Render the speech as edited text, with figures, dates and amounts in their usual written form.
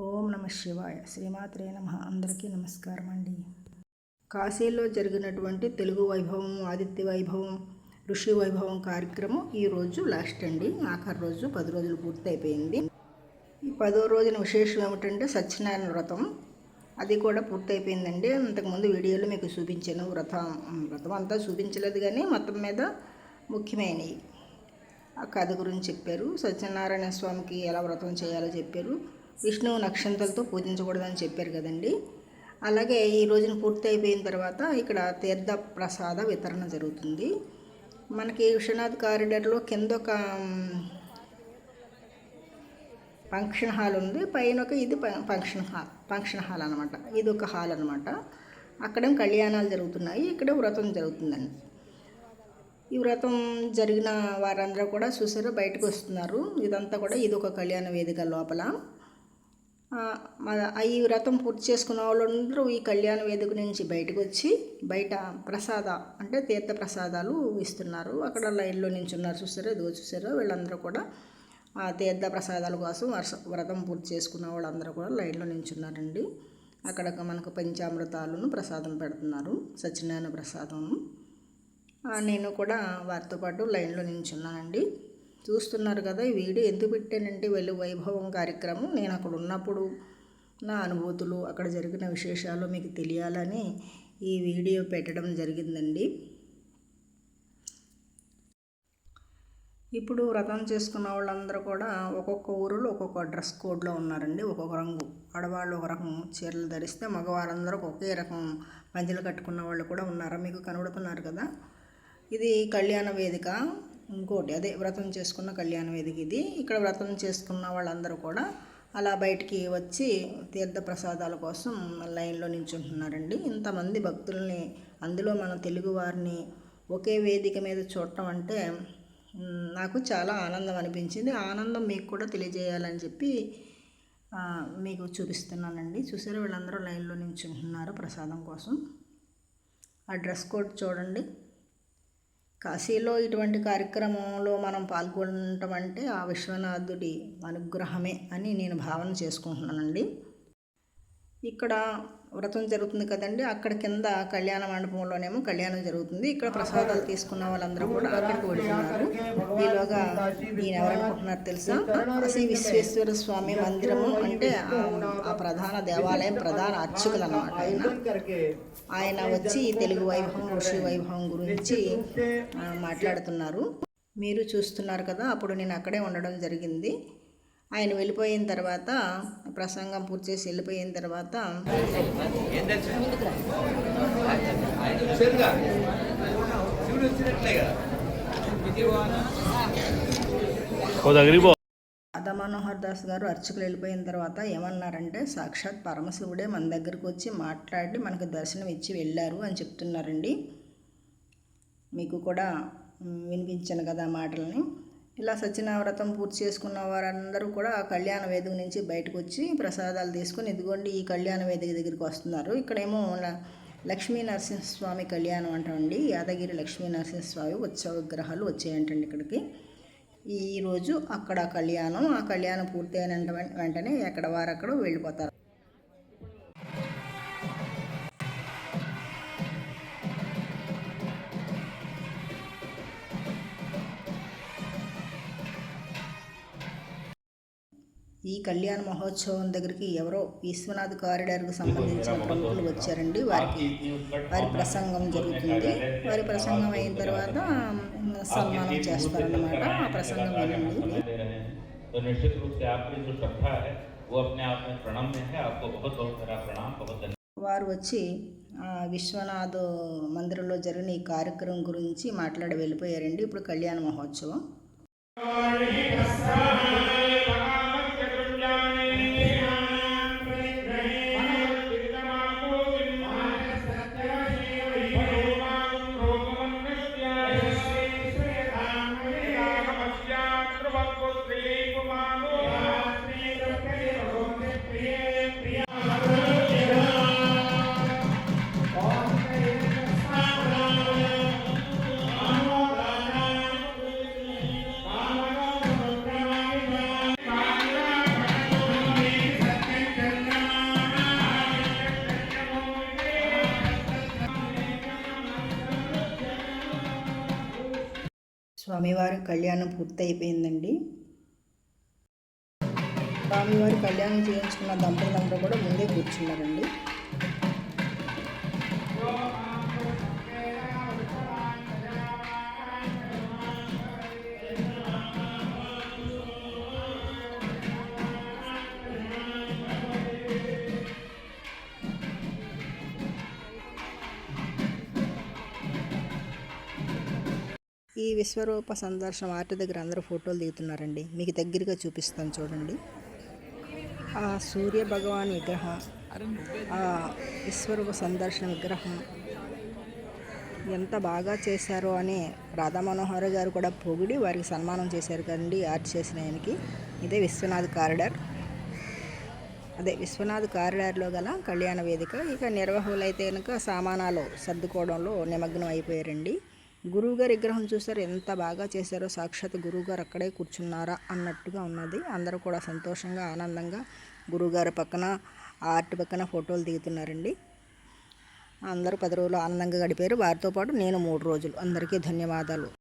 ఓం నమ శివాయ. శ్రీమాత్రే నమ. అందరికీ నమస్కారం అండి. కాశీలో జరిగినటువంటి తెలుగు వైభవం, ఆదిత్య వైభవం, ఋషి వైభవం కార్యక్రమం ఈరోజు లాస్ట్ అండి. ఆఖరి రోజు 10 రోజులు పూర్తి అయిపోయింది. ఈ 10వ రోజున విశేషం ఏమిటంటే సత్యనారాయణ వ్రతం. అది కూడా పూర్తయిపోయిందండి. అంతకుముందు వీడియోలో మీకు చూపించాను. వ్రతం అంతా చూపించలేదు, కానీ మొత్తం మీద ముఖ్యమైనవి ఆ కథ గురించి చెప్పారు. సత్యనారాయణ స్వామికి ఎలా వ్రతం చేయాలో చెప్పారు. విష్ణువు నక్షత్రాలతో పూజించకూడదని చెప్పారు కదండి. అలాగే ఈ రోజున పూర్తి అయిపోయిన తర్వాత ఇక్కడ తీర్థ ప్రసాద వితరణ జరుగుతుంది. మనకి విశ్వనాథ్ కారిడార్లో కింద ఒక ఫంక్షన్ హాల్ ఉంది, పైన ఒక ఇది ఫంక్షన్ హాల్ అనమాట. ఇది ఒక హాల్ అనమాట. అక్కడేం కళ్యాణాలు జరుగుతున్నాయి, ఇక్కడ వ్రతం జరుగుతుందండి. ఈ వ్రతం జరిగిన వారందరూ కూడా చూసారో బయటకు వస్తున్నారు. ఇదంతా కూడా ఇది ఒక కళ్యాణ వేదిక లోపల. ఈ వ్రతం పూర్తి చేసుకున్న వాళ్ళందరూ ఈ కళ్యాణ వేదిక నుంచి బయటకు వచ్చి బయట అంటే తీర్థ ప్రసాదాలు ఇస్తున్నారు. అక్కడ లైన్లో నించున్నారు. చూసారో వీళ్ళందరూ కూడా ఆ తీర్థ ప్రసాదాల కోసం వ్రతం పూర్తి చేసుకున్న వాళ్ళందరూ కూడా లైన్లో నించున్నారండి. అక్కడ మనకు పంచామృతాలను ప్రసాదం పెడుతున్నారు, సత్యనారాయణ ప్రసాదం. నేను కూడా వారితో పాటు లైన్లో నించున్నానండి. చూస్తున్నారు కదా. ఈ వీడియో ఎందుకు పెట్టానంటే వైభవం కార్యక్రమం నేను అక్కడ ఉన్నప్పుడు నా అనుభూతులు, అక్కడ జరిగిన విశేషాలు మీకు తెలియాలని ఈ వీడియో పెట్టడం జరిగిందండి. ఇప్పుడు వ్రతం చేసుకున్న వాళ్ళందరూ కూడా ఒక్కొక్క ఊరిలో ఒక్కొక్క డ్రెస్ కోడ్లో ఉన్నారండి. ఒక్కొక్క రంగు. ఆడవాళ్ళు ఒక రకం చీరలు ధరిస్తే మగవారందరూ ఒకే రకం పంచెలు కట్టుకున్న వాళ్ళు కూడా ఉన్నారు. మీకు కనబడుతున్నారు కదా. ఇది కళ్యాణ వేదిక. ఇంకోటి అదే వ్రతం చేసుకున్న కళ్యాణ వేదిక ఇది. ఇక్కడ వ్రతం చేసుకున్న వాళ్ళందరూ కూడా అలా బయటికి వచ్చి తీర్థ ప్రసాదాల కోసం లైన్లో నిల్చుంటున్నారండి. ఇంతమంది భక్తుల్ని, అందులో మన తెలుగు వారిని ఒకే వేదిక మీద చూడటం అంటే నాకు చాలా ఆనందం అనిపించింది. ఆనందం మీకు కూడా తెలియజేయాలని చెప్పి మీకు చూపిస్తున్నానండి. చూసారా, వీళ్ళందరూ లైన్లో నిల్చుంటున్నారు ప్రసాదం కోసం. ఆ డ్రెస్ కోడ్ చూడండి. కాశీలో ఇటువంటి కార్యక్రమంలో మనం పాల్గొనటం అంటే ఆ విశ్వనాథుడి అనుగ్రహమే అని నేను భావన చేసుకుంటున్నానండి. ఇక్కడ వ్రతం జరుగుతుంది కదండి. అక్కడ కింద కళ్యాణ మండపంలోనేమో కళ్యాణం జరుగుతుంది. ఇక్కడ ప్రసాదాలు తీసుకున్న వాళ్ళందరూ కూడా అక్కడికి వెళుతున్నారు. ఈలోగా ఈయన ఎవరనుకుంటున్నారు తెలుసా? శ్రీ విశ్వేశ్వర స్వామి మందిరము అంటే ఆ ప్రధాన దేవాలయం ప్రధాన అర్చకులు అన్నమాట. ఆయన వచ్చి తెలుగు వైభవం, ఋషి వైభవం గురించి మాట్లాడుతున్నారు. మీరు చూస్తున్నారు కదా. అప్పుడు నేను అక్కడే ఉండడం జరిగింది. ఆయన వెళ్ళిపోయిన తర్వాత, ప్రసంగం పూర్తి చేసి వెళ్ళిపోయిన తర్వాత రాధా మనోహర్ దాస్ గారు అర్చకులు వెళ్ళిపోయిన తర్వాత ఏమన్నారంటే, సాక్షాత్ పరమశివుడే మన దగ్గరకు వచ్చి మాట్లాడి మనకు దర్శనం ఇచ్చి వెళ్ళారు అని చెప్తున్నారండి. మీకు కూడా వినిపించాను కదా మాటలని. ఇలా సత్యనారాయణ వ్రతం పూర్తి చేసుకున్న వారందరూ కూడా ఆ కళ్యాణ వేదిక నుంచి బయటకు వచ్చి ప్రసాదాలు తీసుకొని ఇదిగోండి ఈ కళ్యాణ వేదిక దగ్గరికి వస్తున్నారు. ఇక్కడేమో లక్ష్మీ నరసింహస్వామి కళ్యాణం అంటామండి. యాదగిరి లక్ష్మీ నరసింహస్వామి ఉత్సవ విగ్రహాలు వచ్చాయంటండి ఇక్కడికి. ఈరోజు అక్కడ కళ్యాణం. ఆ కళ్యాణం పూర్తయిన వెంటనే ఎక్కడ వారక్కడ వెళ్ళిపోతారు. ఈ కళ్యాణ మహోత్సవం దగ్గరికి ఎవరో విశ్వనాథ్ కారిడార్కు సంబంధించిన ప్రముఖులు వచ్చారండి. వారి ప్రసంగం జరుగుతుంది. వారి ప్రసంగం అయిన తర్వాత సన్మానం చేస్తారన్నమాట. ఆ ప్రసంగం వినండి. వారు వచ్చి విశ్వనాథ్ మందిరంలో జరిగిన ఈ కార్యక్రమం గురించి మాట్లాడి వెళ్ళిపోయారండి. ఇప్పుడు కళ్యాణ మహోత్సవం. స్వామివారి కళ్యాణం పూర్తయిపోయిందండి. స్వామివారి కళ్యాణం చేయించుకున్న దంపతులందరూ కూడా ముందే కూర్చున్నారండి. ఈ విశ్వరూప సందర్శనం ఆర్ట్ దగ్గర అందరూ ఫోటోలు దిగుతున్నారండి. మీకు దగ్గరగా చూపిస్తాను చూడండి. ఆ సూర్య భగవాన్ విగ్రహం, ఆ విశ్వరూప సందర్శన విగ్రహం ఎంత బాగా చేశారో అని రాధా మనోహర్ గారు కూడా పొగిడి వారికి సన్మానం చేశారు కదండి ఆర్ట్ చేసిన ఆయనకి. ఇదే విశ్వనాథ్ కారిడార్లో గల కళ్యాణ వేదిక. ఇక నిర్వాహకులు అయితే కనుక సామానాలు సర్దుకోవడంలో నిమగ్నం అయిపోయారండి. గురువుగారి విగ్రహం చూసారు ఎంత బాగా చేశారో, సాక్షాత్ గురువుగారు అక్కడే కూర్చున్నారా అన్నట్టుగా ఉన్నది. అందరూ కూడా సంతోషంగా ఆనందంగా గురువుగారి పక్కన ఆర్ట్ పక్కన ఫోటోలు దిగుతున్నారండి. అందరూ 10 రోజులు ఆనందంగా గడిపారు. వారితో పాటు నేను 3 రోజులు. అందరికీ ధన్యవాదాలు.